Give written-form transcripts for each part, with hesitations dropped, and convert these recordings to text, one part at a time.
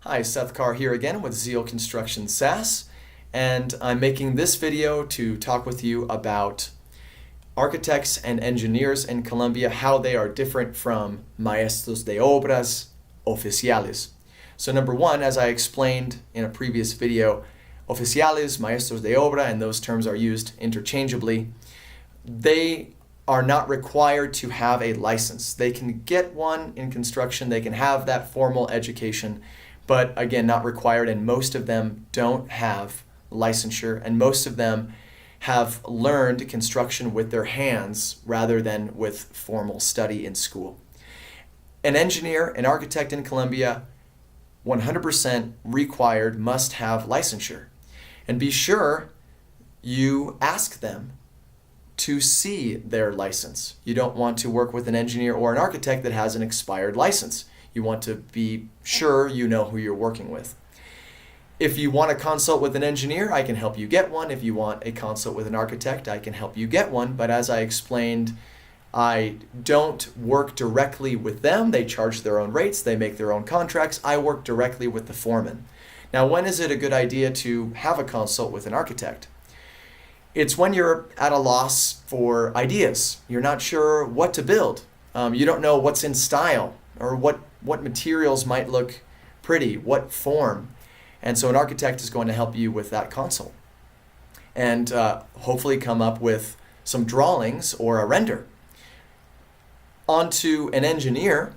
Hi, Seth Carr here again with Zeal Construction SaaS, and I'm making this video to talk with you about architects and engineers in Colombia, how they are different from maestros de obras oficiales. So number one, as I explained in a previous video, oficiales, maestros de obra, and those terms are used interchangeably. They are not required to have a license. They can get one in construction, they can have that formal education, but again, not required, and most of them don't have licensure, and most of them have learned construction with their hands rather than with formal study in school. An engineer, an architect in Colombia, 100% required, must have licensure. And be sure you ask them to see their license. You don't want to work with an engineer or an architect that has an expired license. You want to be sure you know who you're working with. If you want to consult with an engineer, I can help you get one. If you want a consult with an architect, I can help you get one. But as I explained, I don't work directly with them. They charge their own rates. They make their own contracts. I work directly with the foreman. Now, when is it a good idea to have a consult with an architect? It's when you're at a loss for ideas. You're not sure what to build. You don't know what's in style or what materials might look pretty, what form. And so an architect is going to help you with that consult and hopefully come up with some drawings or a render. On to an engineer.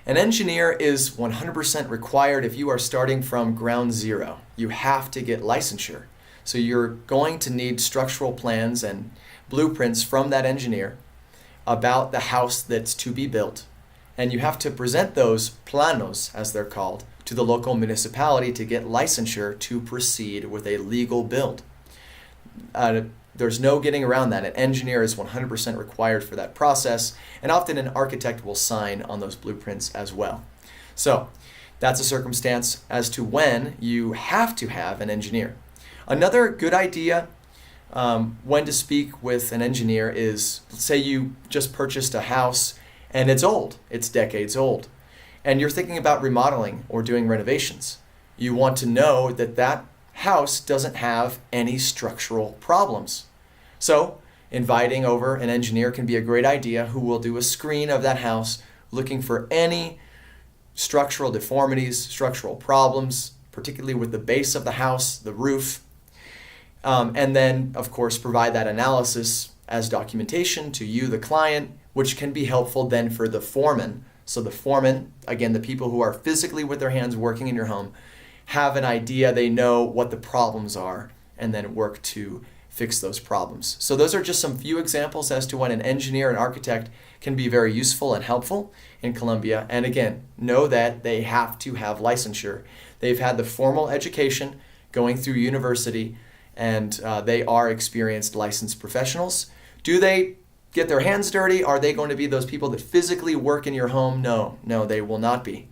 An engineer is 100% required if you are starting from ground zero. You have to get licensure. So you're going to need structural plans and blueprints from that engineer about the house that's to be built. And you have to present those planos, as they're called, to the local municipality to get licensure to proceed with a legal build. There's no getting around that. An engineer is 100% required for that process, and often an architect will sign on those blueprints as well. So that's a circumstance as to when you have to have an engineer. Another good idea when to speak with an engineer is, let's say you just purchased a house and it's old, it's decades old, and you're thinking about remodeling or doing renovations. You want to know that that house doesn't have any structural problems. So inviting over an engineer can be a great idea who will do a screen of that house looking for any structural deformities, structural problems, particularly with the base of the house, the roof, and then of course provide that analysis as documentation to you, the client, which can be helpful then for the foreman. So the foreman, again, the people who are physically with their hands working in your home, have an idea, they know what the problems are, and then work to fix those problems. So those are just some few examples as to when an engineer and architect can be very useful and helpful in Colombia. And again, know that they have to have licensure. They've had the formal education going through university, and they are experienced licensed professionals. Do they get their hands dirty? Are they going to be those people that physically work in your home? No, they will not be.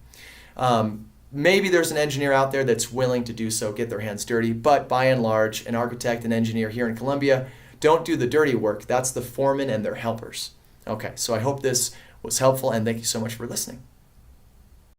Maybe there's an engineer out there that's willing to do so, get their hands dirty, but by and large, an architect and engineer here in Colombia don't do the dirty work. That's the foreman and their helpers. Okay, so I hope this was helpful, and thank you so much for listening.